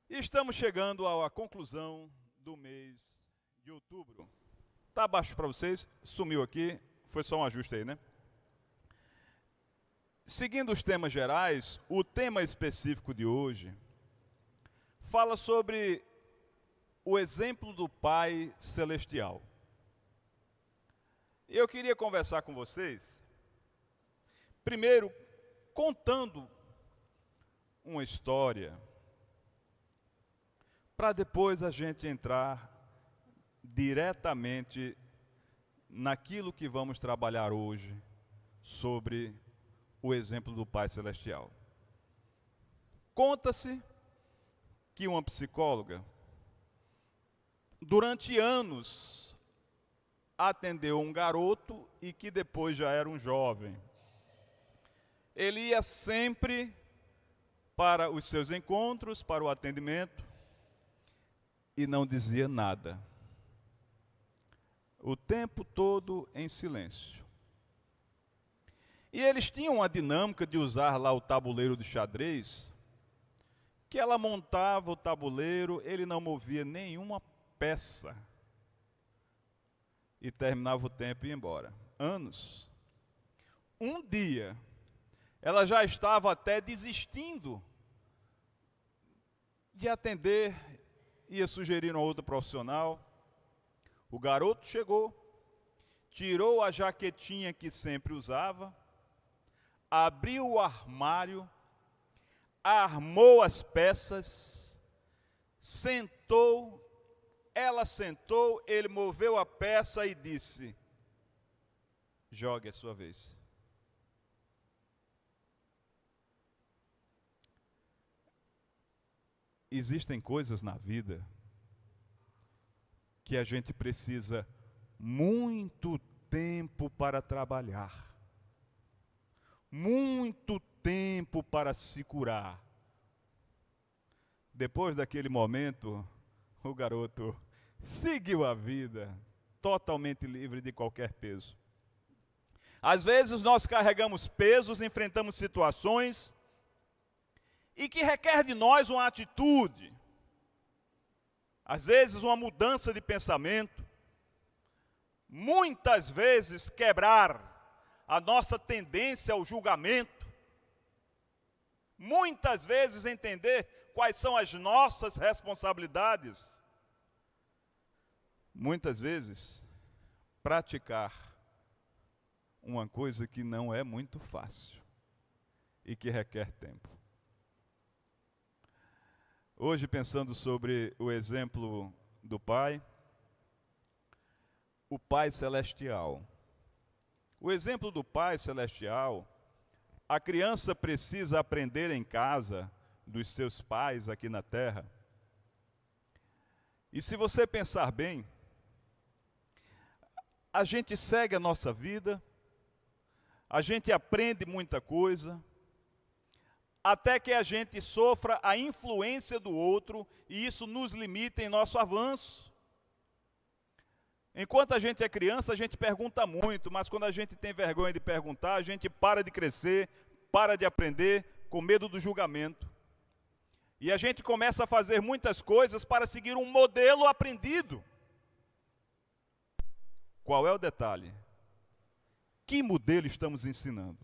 E estamos chegando à conclusão do mês de outubro. Tá abaixo para vocês? Sumiu aqui, foi só um ajuste aí, né? Seguindo os temas gerais, o tema específico de hoje fala sobre o exemplo do Pai Celestial. Eu queria conversar com vocês, primeiro, contando uma história, para depois a gente entrar diretamente naquilo que vamos trabalhar hoje sobre o exemplo do Pai Celestial. Conta-se que uma psicóloga, durante anos, atendeu um garoto e que depois já era um jovem. Ele ia sempre para os seus encontros, para o atendimento, e não dizia nada. O tempo todo em silêncio. E eles tinham a dinâmica de usar lá o tabuleiro de xadrez, que ela montava o tabuleiro, ele não movia nenhuma peça. E terminava o tempo e ia embora. Anos. Um dia, ela já estava até desistindo de atender, ia sugerir um outro profissional. O garoto chegou, tirou a jaquetinha que sempre usava, abriu o armário, armou as peças, sentou, ela sentou, ele moveu a peça e disse: jogue a sua vez. Existem coisas na vida que a gente precisa muito tempo para trabalhar. Muito tempo para se curar. Depois daquele momento, o garoto seguiu a vida, totalmente livre de qualquer peso. Às vezes nós carregamos pesos, enfrentamos situações e que requer de nós uma atitude. Às vezes uma mudança de pensamento. Muitas vezes quebrar a nossa tendência ao julgamento. Muitas vezes entender quais são as nossas responsabilidades. Muitas vezes praticar uma coisa que não é muito fácil e que requer tempo. Hoje, pensando sobre o exemplo do Pai, o Pai Celestial. O exemplo do Pai Celestial, a criança precisa aprender em casa dos seus pais aqui na terra. E se você pensar bem, a gente segue a nossa vida, a gente aprende muita coisa, até que a gente sofra a influência do outro e isso nos limita em nosso avanço. Enquanto a gente é criança, a gente pergunta muito, mas quando a gente tem vergonha de perguntar, a gente para de crescer, para de aprender, com medo do julgamento. E a gente começa a fazer muitas coisas para seguir um modelo aprendido. Qual é o detalhe? Que modelo estamos ensinando?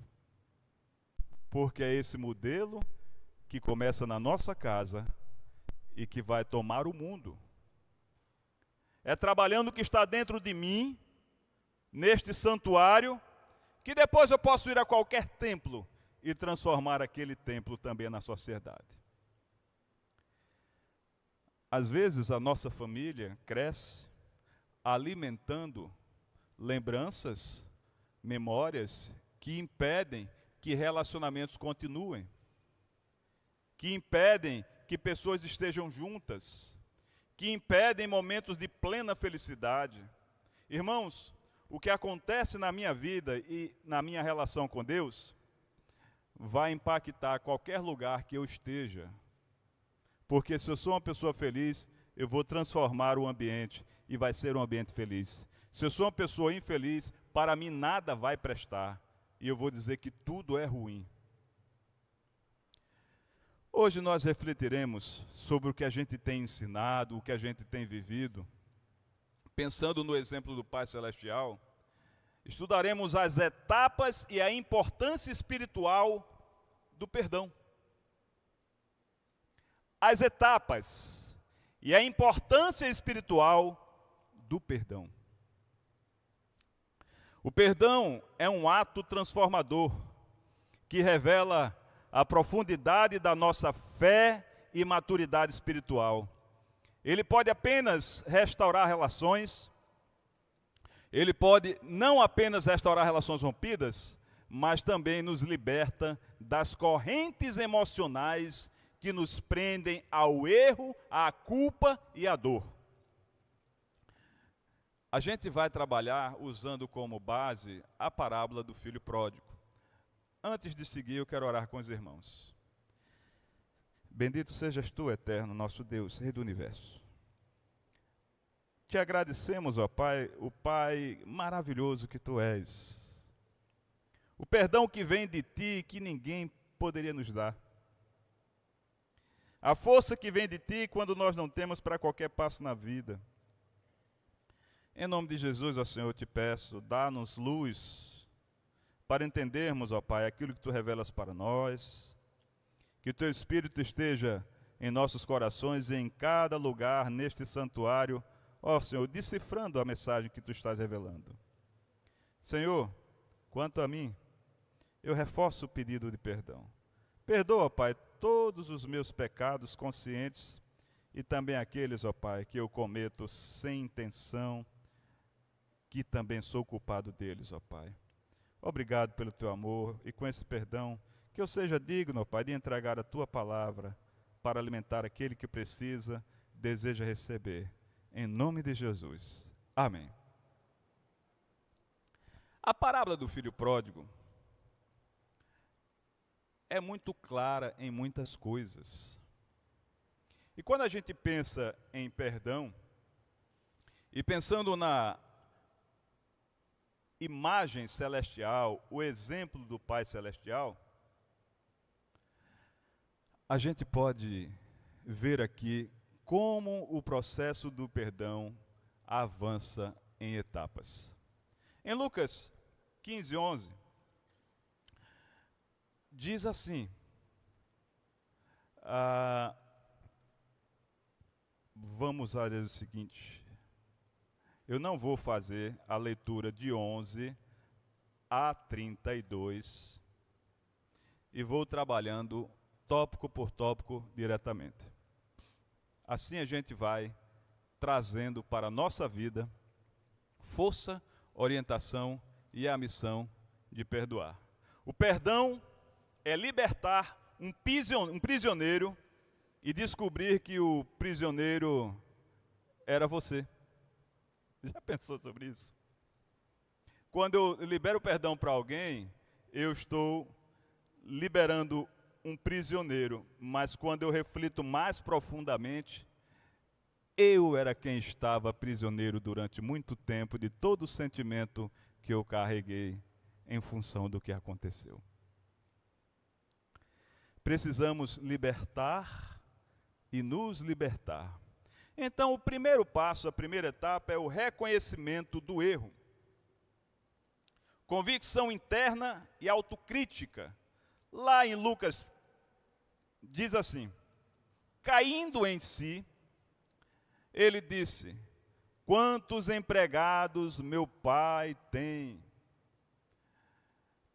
Porque é esse modelo que começa na nossa casa e que vai tomar o mundo. É trabalhando o que está dentro de mim, neste santuário, que depois eu posso ir a qualquer templo e transformar aquele templo também na sociedade. Às vezes a nossa família cresce alimentando lembranças, memórias que impedem que relacionamentos continuem, que impedem que pessoas estejam juntas, que impedem momentos de plena felicidade. Irmãos, o que acontece na minha vida e na minha relação com Deus vai impactar qualquer lugar que eu esteja. Porque se eu sou uma pessoa feliz, eu vou transformar o ambiente e vai ser um ambiente feliz. Se eu sou uma pessoa infeliz, para mim nada vai prestar. E eu vou dizer que tudo é ruim. Hoje nós refletiremos sobre o que a gente tem ensinado, o que a gente tem vivido. Pensando no exemplo do Pai Celestial, estudaremos as etapas e a importância espiritual do perdão. As etapas e a importância espiritual do perdão. O perdão é um ato transformador que revela a profundidade da nossa fé e maturidade espiritual. Ele pode apenas restaurar relações, ele pode não apenas restaurar relações rompidas, mas também nos liberta das correntes emocionais que nos prendem ao erro, à culpa e à dor. A gente vai trabalhar usando como base a parábola do filho pródigo. Antes de seguir, eu quero orar com os irmãos. Bendito sejas tu, eterno, nosso Deus, Rei do Universo. Te agradecemos, ó Pai, o Pai maravilhoso que tu és. O perdão que vem de ti, que ninguém poderia nos dar. A força que vem de ti quando nós não temos para qualquer passo na vida. Em nome de Jesus, ó Senhor, eu te peço, dá-nos luz para entendermos, ó Pai, aquilo que tu revelas para nós, que teu Espírito esteja em nossos corações e em cada lugar neste santuário, ó Senhor, decifrando a mensagem que tu estás revelando. Senhor, quanto a mim, eu reforço o pedido de perdão. Perdoa, Pai, todos os meus pecados conscientes e também aqueles, ó Pai, que eu cometo sem intenção, que também sou culpado deles, ó Pai. Obrigado pelo teu amor e com esse perdão, que eu seja digno, ó Pai, de entregar a tua palavra para alimentar aquele que precisa, deseja receber. Em nome de Jesus. Amém. A parábola do filho pródigo é muito clara em muitas coisas. E quando a gente pensa em perdão, e pensando na imagem celestial, o exemplo do Pai Celestial, a gente pode ver aqui como o processo do perdão avança em etapas. Em Lucas 15:11, diz assim, vamos ler o seguinte, eu não vou fazer a leitura de 11 a 32 e vou trabalhando tópico por tópico diretamente. Assim a gente vai trazendo para a nossa vida força, orientação e a missão de perdoar. O perdão é libertar um prisioneiro e descobrir que o prisioneiro era você. Já pensou sobre isso? Quando eu libero o perdão para alguém, eu estou liberando um prisioneiro, mas quando eu reflito mais profundamente, eu era quem estava prisioneiro durante muito tempo de todo o sentimento que eu carreguei em função do que aconteceu. Precisamos libertar e nos libertar. Então, o primeiro passo, a primeira etapa é o reconhecimento do erro. Convicção interna e autocrítica. Lá em Lucas, diz assim, caindo em si, ele disse, quantos empregados meu pai tem?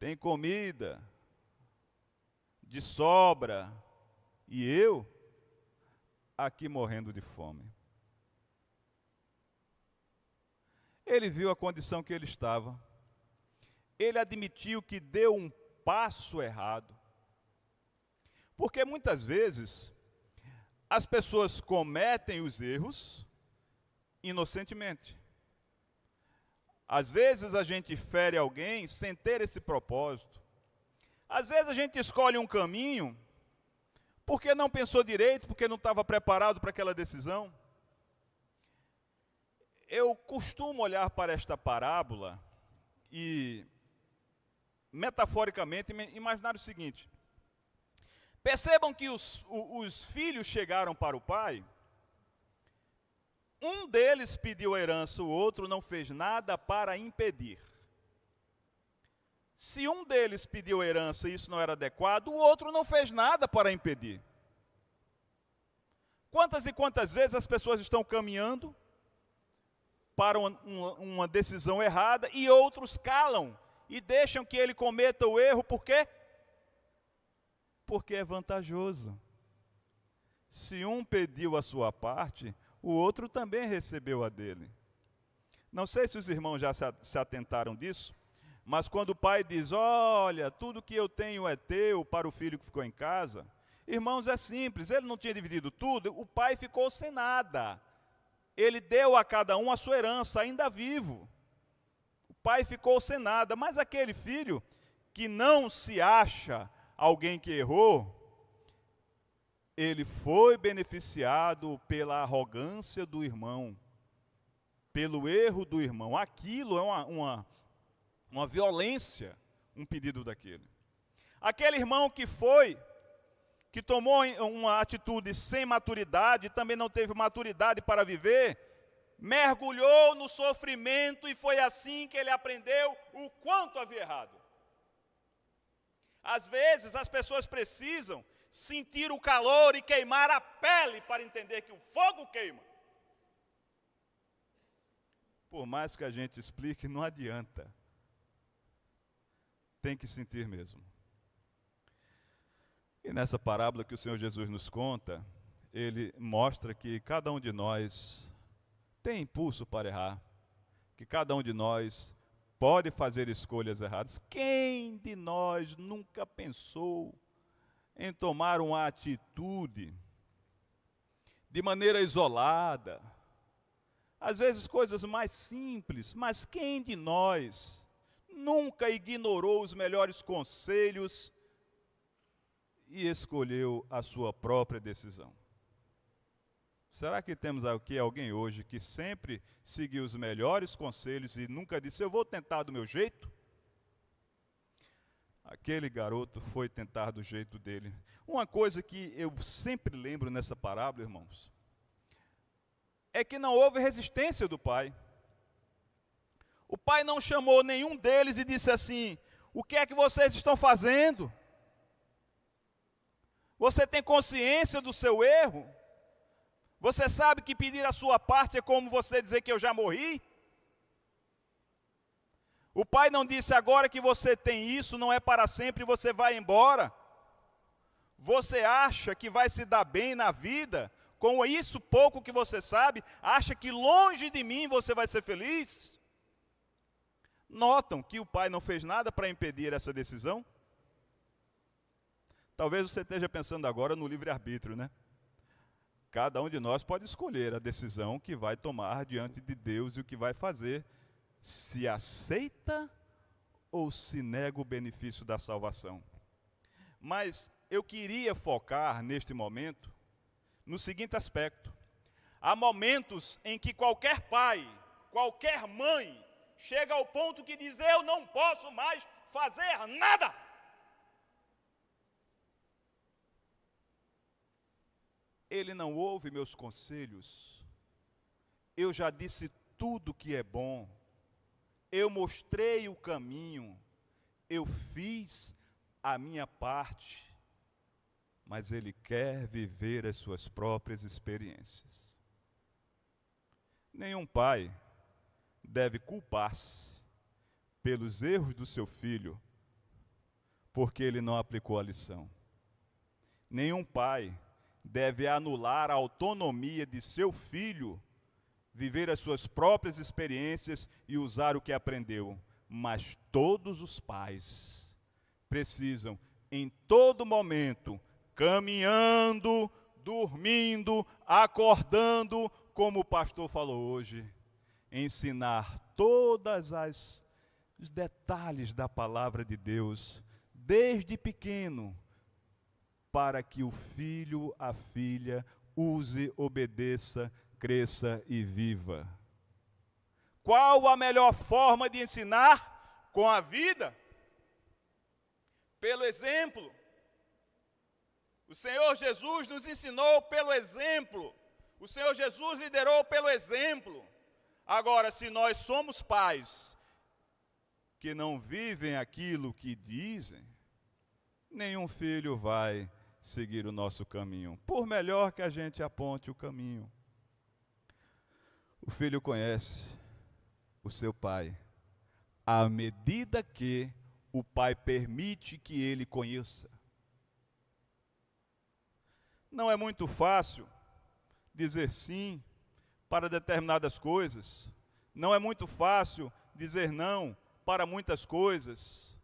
Tem comida de sobra e eu aqui morrendo de fome. Ele viu a condição que ele estava. Ele admitiu que deu um passo errado. Porque muitas vezes as pessoas cometem os erros inocentemente. Às vezes a gente fere alguém sem ter esse propósito. Às vezes a gente escolhe um caminho porque não pensou direito, porque não estava preparado para aquela decisão. Eu costumo olhar para esta parábola e, metaforicamente, imaginar o seguinte. Percebam que os filhos chegaram para o pai. Um deles pediu a herança, o outro não fez nada para impedir. Se um deles pediu a herança e isso não era adequado, o outro não fez nada para impedir. Quantas e quantas vezes as pessoas estão caminhando para uma decisão errada e outros calam e deixam que ele cometa o erro, por quê? Porque é vantajoso. Se um pediu a sua parte, o outro também recebeu a dele. Não sei se os irmãos já se atentaram disso, mas quando o pai diz, olha, tudo que eu tenho é teu, para o filho que ficou em casa, irmãos, é simples, ele não tinha dividido tudo, o pai ficou sem nada. Ele deu a cada um a sua herança, ainda vivo. O pai ficou sem nada, mas aquele filho que não se acha alguém que errou, ele foi beneficiado pela arrogância do irmão, pelo erro do irmão. Aquilo é uma violência, um pedido daquele. Aquele irmão que tomou uma atitude sem maturidade, também não teve maturidade para viver, mergulhou no sofrimento e foi assim que ele aprendeu o quanto havia errado. Às vezes as pessoas precisam sentir o calor e queimar a pele para entender que o fogo queima. Por mais que a gente explique, não adianta. Tem que sentir mesmo. E nessa parábola que o Senhor Jesus nos conta, ele mostra que cada um de nós tem impulso para errar, que cada um de nós pode fazer escolhas erradas. Quem de nós nunca pensou em tomar uma atitude de maneira isolada? Às vezes coisas mais simples, mas quem de nós nunca ignorou os melhores conselhos e escolheu a sua própria decisão? Será que temos aqui alguém hoje que sempre seguiu os melhores conselhos e nunca disse, eu vou tentar do meu jeito? Aquele garoto foi tentar do jeito dele. Uma coisa que eu sempre lembro nessa parábola, irmãos, é que não houve resistência do pai. O pai não chamou nenhum deles e disse assim, o que é que vocês estão fazendo? Você tem consciência do seu erro? Você sabe que pedir a sua parte é como você dizer que eu já morri? O pai não disse, agora que você tem isso, não é para sempre, você vai embora. Você acha que vai se dar bem na vida, com isso pouco que você sabe, acha que longe de mim você vai ser feliz? Notam que o pai não fez nada para impedir essa decisão? Talvez você esteja pensando agora no livre-arbítrio, né? Cada um de nós pode escolher a decisão que vai tomar diante de Deus e o que vai fazer. Se aceita ou se nega o benefício da salvação. Mas eu queria focar neste momento no seguinte aspecto. Há momentos em que qualquer pai, qualquer mãe, chega ao ponto que diz, eu não posso mais fazer nada. Ele não ouve meus conselhos. Eu já disse tudo que é bom. Eu mostrei o caminho. Eu fiz a minha parte. Mas ele quer viver as suas próprias experiências. Nenhum pai deve culpar-se pelos erros do seu filho, porque ele não aplicou a lição. Nenhum pai deve anular a autonomia de seu filho, viver as suas próprias experiências e usar o que aprendeu. Mas todos os pais precisam, em todo momento, caminhando, dormindo, acordando, como o pastor falou hoje, ensinar todos os detalhes da palavra de Deus, desde pequeno, para que o filho, a filha, use, obedeça, cresça e viva. Qual a melhor forma de ensinar? Com a vida. Pelo exemplo. O Senhor Jesus nos ensinou pelo exemplo. O Senhor Jesus liderou pelo exemplo. Agora, se nós somos pais que não vivem aquilo que dizem, nenhum filho vai seguir o nosso caminho, por melhor que a gente aponte o caminho. O filho conhece o seu pai à medida que o pai permite que ele conheça. Não é muito fácil dizer sim para determinadas coisas. Não é muito fácil dizer não para muitas coisas.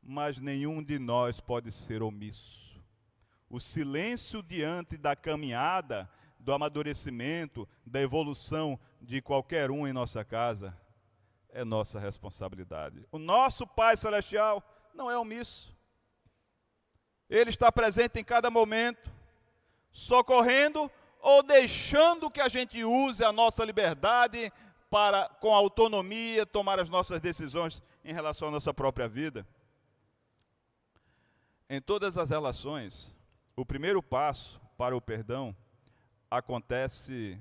Mas nenhum de nós pode ser omisso. O silêncio diante da caminhada, do amadurecimento, da evolução de qualquer um em nossa casa, é nossa responsabilidade. O nosso Pai Celestial não é omisso. Ele está presente em cada momento, socorrendo ou deixando que a gente use a nossa liberdade para, com autonomia, tomar as nossas decisões em relação à nossa própria vida. Em todas as relações, o primeiro passo para o perdão acontece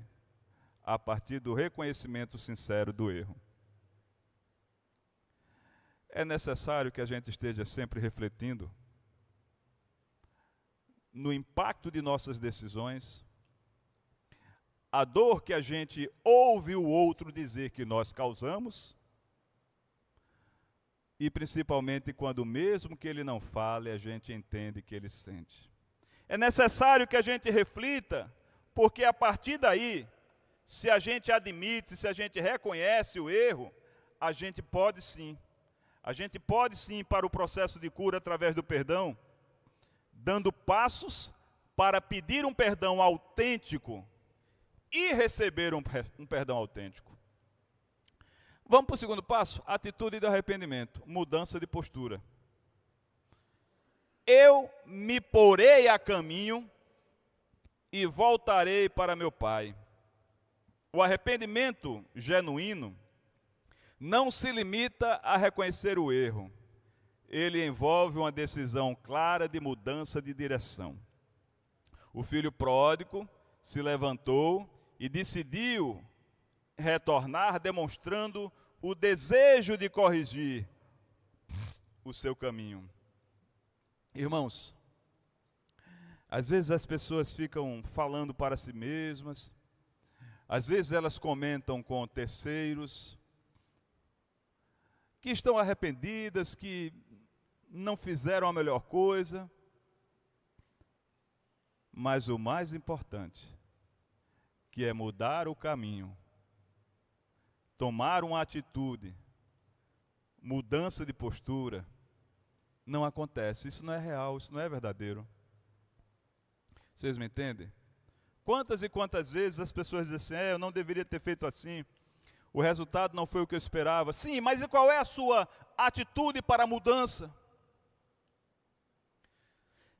a partir do reconhecimento sincero do erro. É necessário que a gente esteja sempre refletindo no impacto de nossas decisões, a dor que a gente ouve o outro dizer que nós causamos, e principalmente quando mesmo que ele não fale, a gente entende que ele sente. É necessário que a gente reflita, porque a partir daí, se a gente admite, se a gente reconhece o erro, a gente pode sim para o processo de cura através do perdão, dando passos para pedir um perdão autêntico e receber um perdão autêntico. Vamos para o segundo passo? Atitude de arrependimento, mudança de postura. Eu me porei a caminho e voltarei para meu Pai. O arrependimento genuíno não se limita a reconhecer o erro. Ele envolve uma decisão clara de mudança de direção. O filho pródigo se levantou e decidiu retornar, demonstrando o desejo de corrigir o seu caminho. Irmãos, às vezes as pessoas ficam falando para si mesmas, às vezes elas comentam com terceiros, que estão arrependidas, que não fizeram a melhor coisa, mas o mais importante, que é mudar o caminho, tomar uma atitude, mudança de postura, não acontece. Isso não é real, isso não é verdadeiro. Vocês me entendem? Quantas e quantas vezes as pessoas dizem assim, eu não deveria ter feito assim, o resultado não foi o que eu esperava. Sim, mas e qual é a sua atitude para a mudança?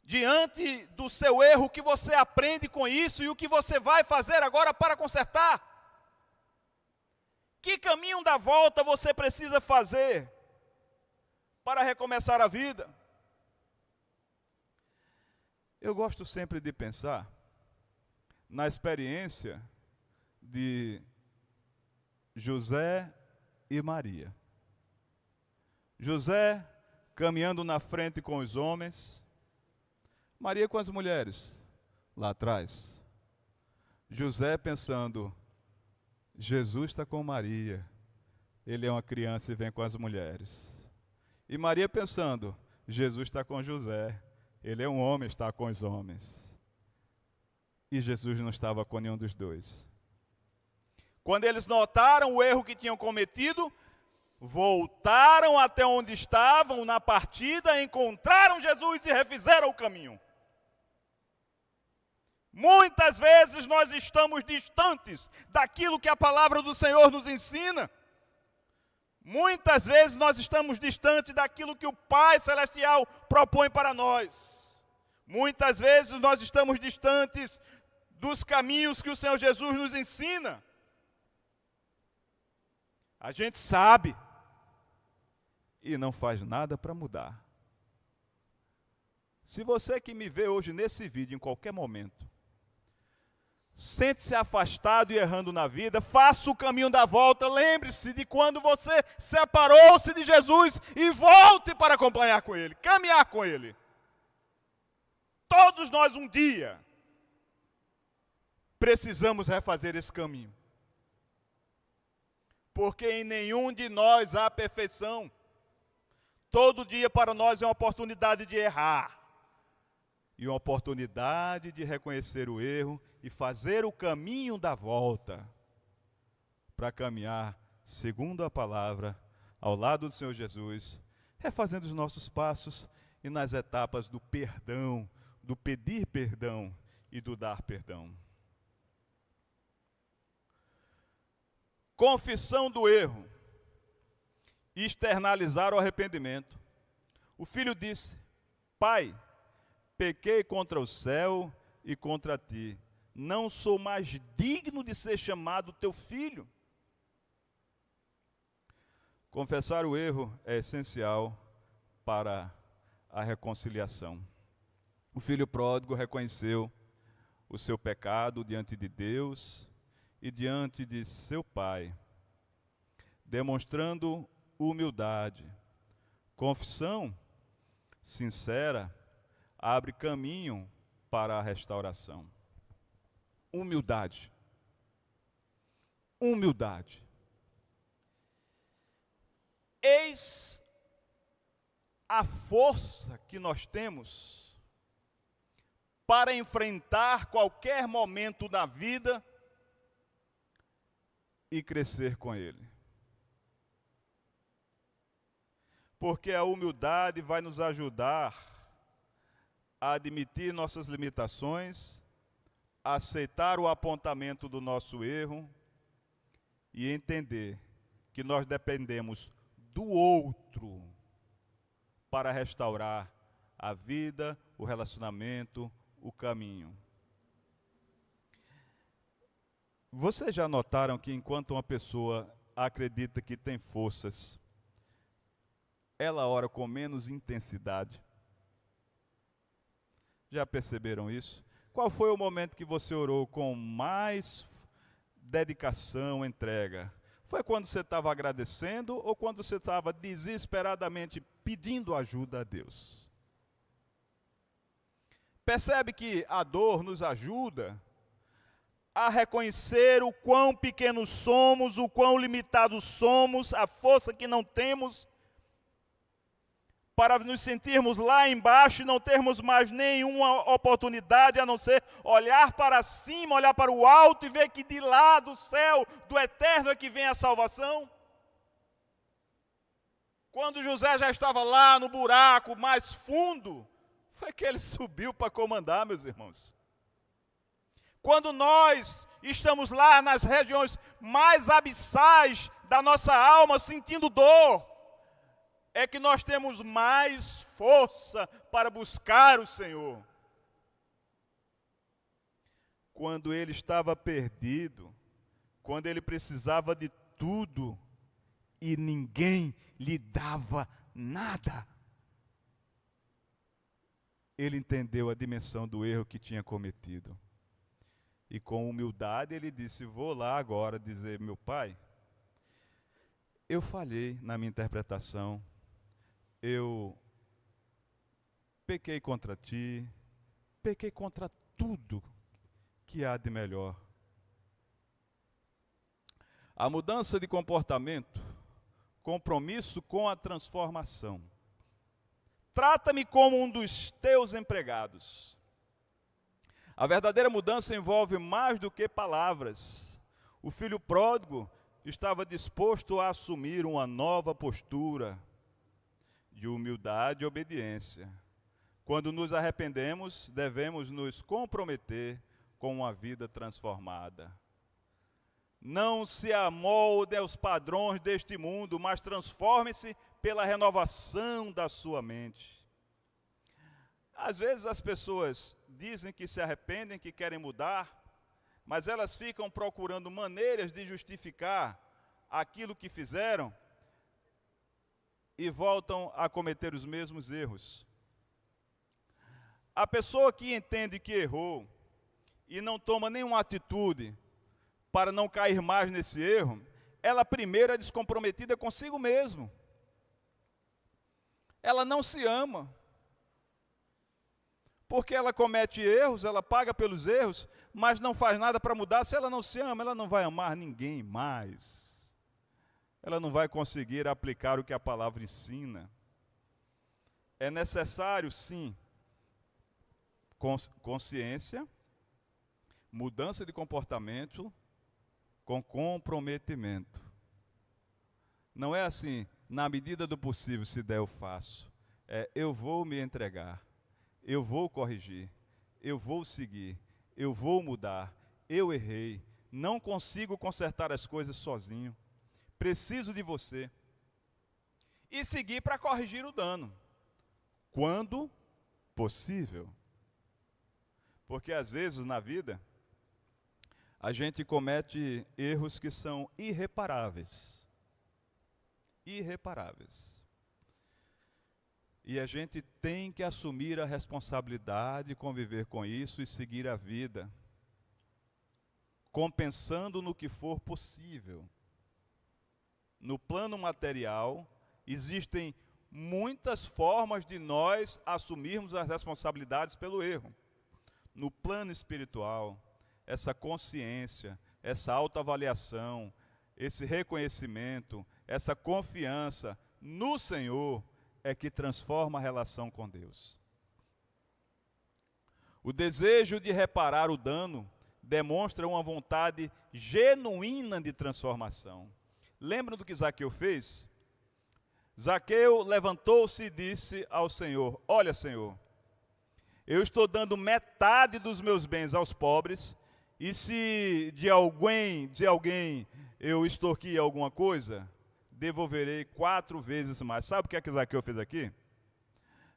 Diante do seu erro, o que você aprende com isso e o que você vai fazer agora para consertar? Que caminho da volta você precisa fazer para recomeçar a vida? Eu gosto sempre de pensar na experiência de José e Maria. José caminhando na frente com os homens, Maria com as mulheres lá atrás. José pensando, Jesus está com Maria, ele é uma criança e vem com as mulheres. E Maria pensando, Jesus está com José, ele é um homem, está com os homens. E Jesus não estava com nenhum dos dois. Quando eles notaram o erro que tinham cometido, voltaram até onde estavam na partida, encontraram Jesus e refizeram o caminho. Muitas vezes nós estamos distantes daquilo que a palavra do Senhor nos ensina. Muitas vezes nós estamos distantes daquilo que o Pai Celestial propõe para nós. Muitas vezes nós estamos distantes dos caminhos que o Senhor Jesus nos ensina. A gente sabe e não faz nada para mudar. Se você que me vê hoje nesse vídeo, em qualquer momento, sente-se afastado e errando na vida, faça o caminho da volta, lembre-se de quando você separou-se de Jesus e volte para acompanhar com Ele, caminhar com Ele. Todos nós um dia precisamos refazer esse caminho. Porque em nenhum de nós há perfeição. Todo dia para nós é uma oportunidade de errar. E uma oportunidade de reconhecer o erro e fazer o caminho da volta para caminhar segundo a palavra, ao lado do Senhor Jesus, refazendo os nossos passos e nas etapas do perdão, do pedir perdão e do dar perdão. Confissão do erro, externalizar o arrependimento. O filho disse: Pai, pequei contra o céu e contra ti. Não sou mais digno de ser chamado teu filho. Confessar o erro é essencial para a reconciliação. O filho pródigo reconheceu o seu pecado diante de Deus e diante de seu pai, demonstrando humildade. Confissão sincera abre caminho para a restauração. Humildade. Humildade. Eis a força que nós temos para enfrentar qualquer momento da vida e crescer com Ele. Porque a humildade vai nos ajudar a admitir nossas limitações, a aceitar o apontamento do nosso erro e entender que nós dependemos do outro para restaurar a vida, o relacionamento, o caminho. Vocês já notaram que enquanto uma pessoa acredita que tem forças, ela ora com menos intensidade? Já perceberam isso? Qual foi o momento que você orou com mais dedicação, entrega? Foi quando você estava agradecendo ou quando você estava desesperadamente pedindo ajuda a Deus? Percebe que a dor nos ajuda a reconhecer o quão pequenos somos, o quão limitados somos, a força que não temos, para nos sentirmos lá embaixo e não termos mais nenhuma oportunidade a não ser olhar para cima, olhar para o alto e ver que de lá do céu, do eterno é que vem a salvação. Quando José já estava lá no buraco mais fundo, foi que ele subiu para comandar, meus irmãos. Quando nós estamos lá nas regiões mais abissais da nossa alma, sentindo dor, é que nós temos mais força para buscar o Senhor. Quando ele estava perdido, quando ele precisava de tudo e ninguém lhe dava nada, ele entendeu a dimensão do erro que tinha cometido. E com humildade ele disse: vou lá agora dizer, meu pai, eu falhei na minha interpretação, eu pequei contra ti, pequei contra tudo que há de melhor. A mudança de comportamento, compromisso com a transformação. Trata-me como um dos teus empregados. A verdadeira mudança envolve mais do que palavras. O filho pródigo estava disposto a assumir uma nova postura de humildade e obediência. Quando nos arrependemos, devemos nos comprometer com uma vida transformada. Não se amolde aos padrões deste mundo, mas transforme-se pela renovação da sua mente. Às vezes as pessoas dizem que se arrependem, que querem mudar, mas elas ficam procurando maneiras de justificar aquilo que fizeram e voltam a cometer os mesmos erros. A pessoa que entende que errou e não toma nenhuma atitude para não cair mais nesse erro, ela primeiro é descomprometida consigo mesmo. Ela não se ama. Porque ela comete erros, ela paga pelos erros, mas não faz nada para mudar. Se ela não se ama, ela não vai amar ninguém mais. Ela não vai conseguir aplicar o que a palavra ensina. É necessário, sim, consciência, mudança de comportamento com comprometimento. Não é assim, na medida do possível, se der eu faço. É, eu vou me entregar, eu vou corrigir, eu vou seguir, eu vou mudar, eu errei, não consigo consertar as coisas sozinho, preciso de você. E seguir para corrigir o dano, quando possível. Porque às vezes na vida, a gente comete erros que são irreparáveis. Irreparáveis. E a gente tem que assumir a responsabilidade, conviver com isso e seguir a vida, compensando no que for possível. No plano material, existem muitas formas de nós assumirmos as responsabilidades pelo erro. No plano espiritual, essa consciência, essa autoavaliação, esse reconhecimento, essa confiança no Senhor é que transforma a relação com Deus. O desejo de reparar o dano demonstra uma vontade genuína de transformação. Lembram do que Zaqueu fez? Zaqueu levantou-se e disse ao Senhor: olha, Senhor, eu estou dando metade dos meus bens aos pobres, e se de alguém eu extorquir alguma coisa, devolverei 4 vezes mais. Sabe o que é que Zaqueu fez aqui?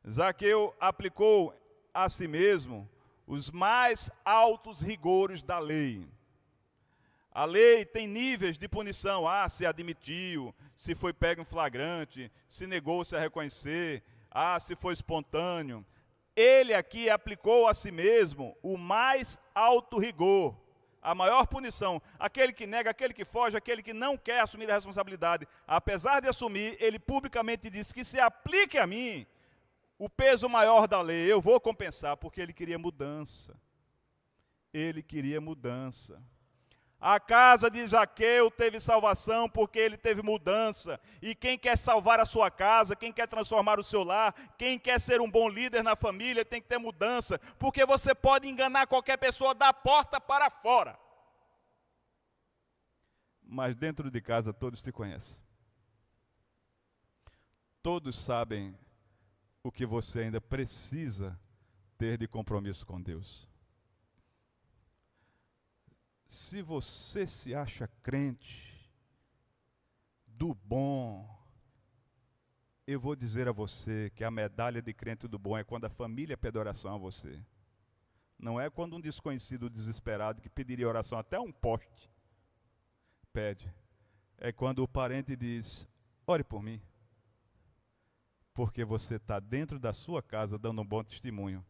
Zaqueu aplicou a si mesmo os mais altos rigores da lei. A lei tem níveis de punição. Se admitiu, se foi pego em flagrante, se negou-se a reconhecer, se foi espontâneo. Ele aqui aplicou a si mesmo o mais alto rigor, a maior punição. Aquele que nega, aquele que foge, aquele que não quer assumir a responsabilidade, apesar de assumir, ele publicamente disse que se aplique a mim o peso maior da lei, eu vou compensar, porque ele queria mudança. Ele queria mudança. A casa de Zaqueu teve salvação porque ele teve mudança. E quem quer salvar a sua casa, quem quer transformar o seu lar, quem quer ser um bom líder na família, tem que ter mudança. Porque você pode enganar qualquer pessoa da porta para fora. Mas dentro de casa todos te conhecem. Todos sabem o que você ainda precisa ter de compromisso com Deus. Se você se acha crente do bom, eu vou dizer a você que a medalha de crente do bom é quando a família pede oração a você. Não é quando um desconhecido desesperado que pediria oração até um poste pede. É quando o parente diz: ore por mim. Porque você está dentro da sua casa dando um bom testemunho.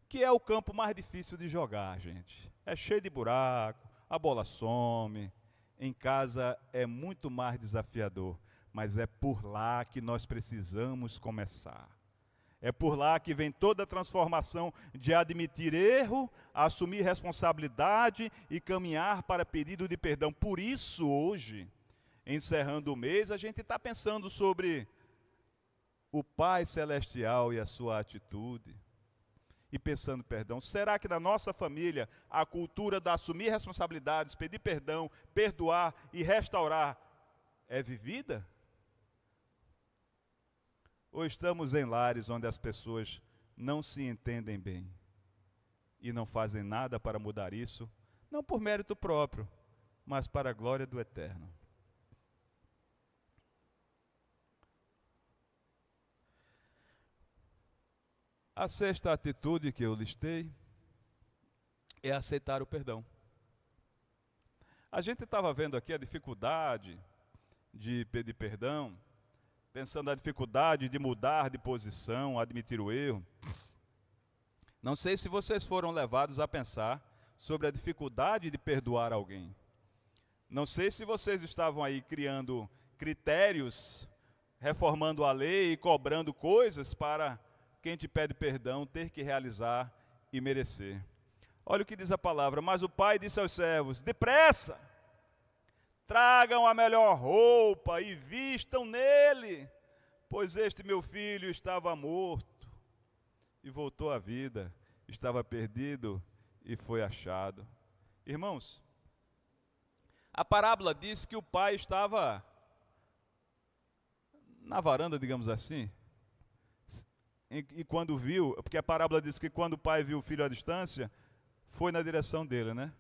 Que é o campo mais difícil de jogar, gente. É cheio de buraco, a bola some. Em casa é muito mais desafiador, mas é por lá que nós precisamos começar. É por lá que vem toda a transformação de admitir erro, assumir responsabilidade e caminhar para pedido de perdão. Por isso, hoje, encerrando o mês, a gente está pensando sobre o Pai Celestial e a sua atitude. E pensando perdão, será que na nossa família a cultura de assumir responsabilidades, pedir perdão, perdoar e restaurar é vivida? Ou estamos em lares onde as pessoas não se entendem bem e não fazem nada para mudar isso, não por mérito próprio, mas para a glória do Eterno? A sexta atitude que eu listei é aceitar o perdão. A gente estava vendo aqui a dificuldade de pedir perdão, pensando na dificuldade de mudar de posição, admitir o erro. Não sei se vocês foram levados a pensar sobre a dificuldade de perdoar alguém. Não sei se vocês estavam aí criando critérios, reformando a lei e cobrando coisas para quem te pede perdão ter que realizar e merecer. Olha o que diz a palavra: mas o pai disse aos servos: depressa, tragam a melhor roupa e vistam nele, pois este meu filho estava morto e voltou à vida, estava perdido e foi achado. Irmãos, a parábola diz que o pai estava na varanda, digamos assim, e quando viu, porque a parábola diz que quando o pai viu o filho à distância, foi na direção dele, né?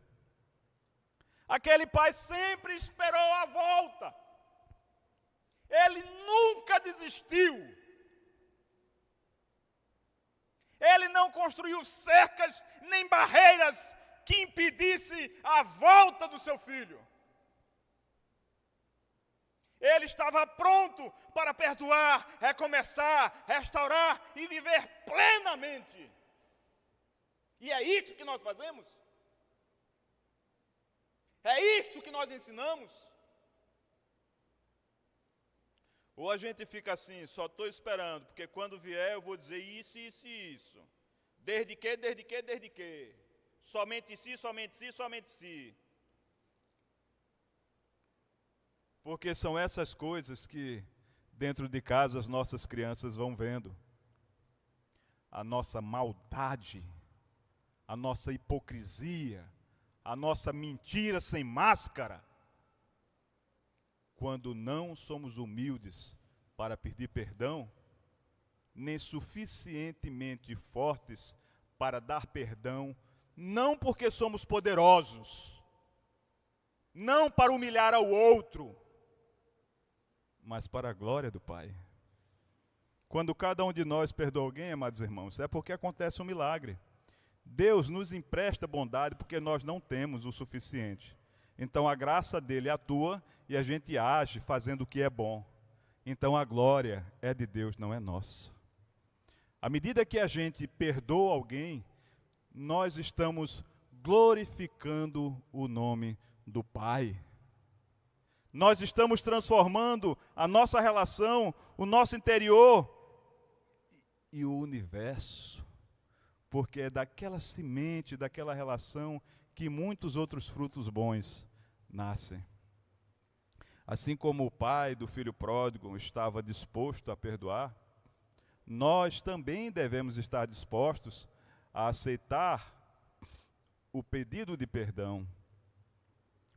Aquele pai sempre esperou a volta. Ele nunca desistiu. Ele não construiu cercas nem barreiras que impedisse a volta do seu filho. Ele estava pronto para perdoar, recomeçar, restaurar e viver plenamente. E é isto que nós fazemos? É isto que nós ensinamos? Ou a gente fica assim, só estou esperando, porque quando vier eu vou dizer isso, isso e isso. Desde que, desde que, desde que. Somente si, somente si, somente si. Porque são essas coisas que dentro de casa as nossas crianças vão vendo. A nossa maldade, a nossa hipocrisia, a nossa mentira sem máscara. Quando não somos humildes para pedir perdão, nem suficientemente fortes para dar perdão, não porque somos poderosos, não para humilhar ao outro, mas para a glória do Pai. Quando cada um de nós perdoa alguém, amados irmãos, é porque acontece um milagre. Deus nos empresta bondade porque nós não temos o suficiente. Então a graça dele atua e a gente age fazendo o que é bom. Então a glória é de Deus, não é nossa. À medida que a gente perdoa alguém, nós estamos glorificando o nome do Pai. Nós estamos transformando a nossa relação, o nosso interior e o universo. Porque é daquela semente, daquela relação que muitos outros frutos bons nascem. Assim como o pai do filho pródigo estava disposto a perdoar, nós também devemos estar dispostos a aceitar o pedido de perdão.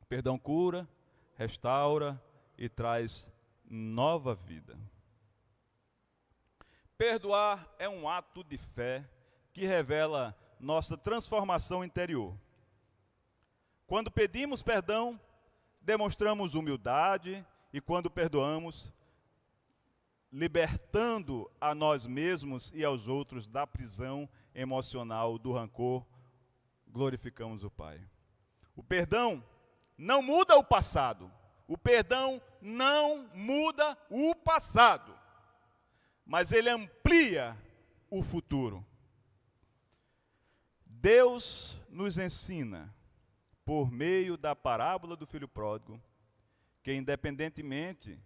O perdão cura, restaura e traz nova vida. Perdoar é um ato de fé que revela nossa transformação interior. Quando pedimos perdão, demonstramos humildade e quando perdoamos, libertando a nós mesmos e aos outros da prisão emocional do rancor, glorificamos o Pai. O perdão não muda o passado. O perdão não muda o passado, mas ele amplia o futuro. Deus nos ensina, por meio da parábola do filho pródigo, que independentemente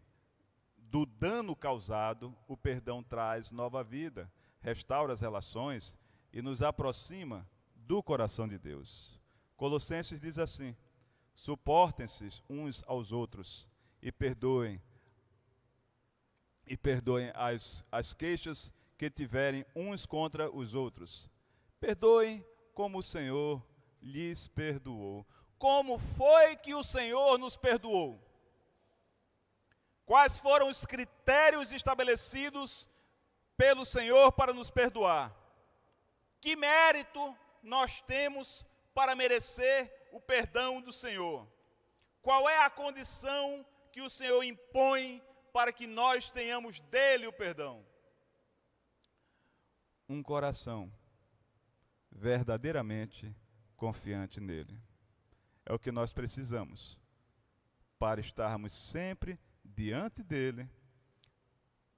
do dano causado, o perdão traz nova vida, restaura as relações e nos aproxima do coração de Deus. Colossenses diz assim: suportem-se uns aos outros e perdoem as queixas que tiverem uns contra os outros. Perdoem como o Senhor lhes perdoou. Como foi que o Senhor nos perdoou? Quais foram os critérios estabelecidos pelo Senhor para nos perdoar? Que mérito nós temos para merecer o perdão do Senhor? Qual é a condição que o Senhor impõe para que nós tenhamos dele o perdão? Um coração verdadeiramente confiante nele. É o que nós precisamos para estarmos sempre diante dele,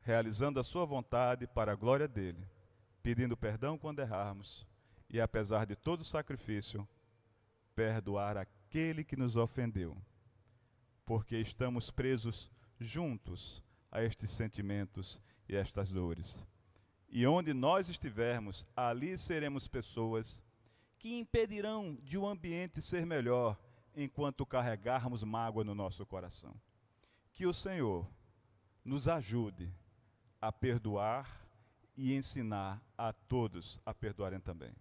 realizando a sua vontade para a glória dele, pedindo perdão quando errarmos e, apesar de todo o sacrifício, perdoar aquele que nos ofendeu, porque estamos presos juntos a estes sentimentos e estas dores. E onde nós estivermos, ali seremos pessoas que impedirão de um ambiente ser melhor enquanto carregarmos mágoa no nosso coração. Que o Senhor nos ajude a perdoar e ensinar a todos a perdoarem também.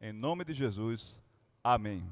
Em nome de Jesus, amém.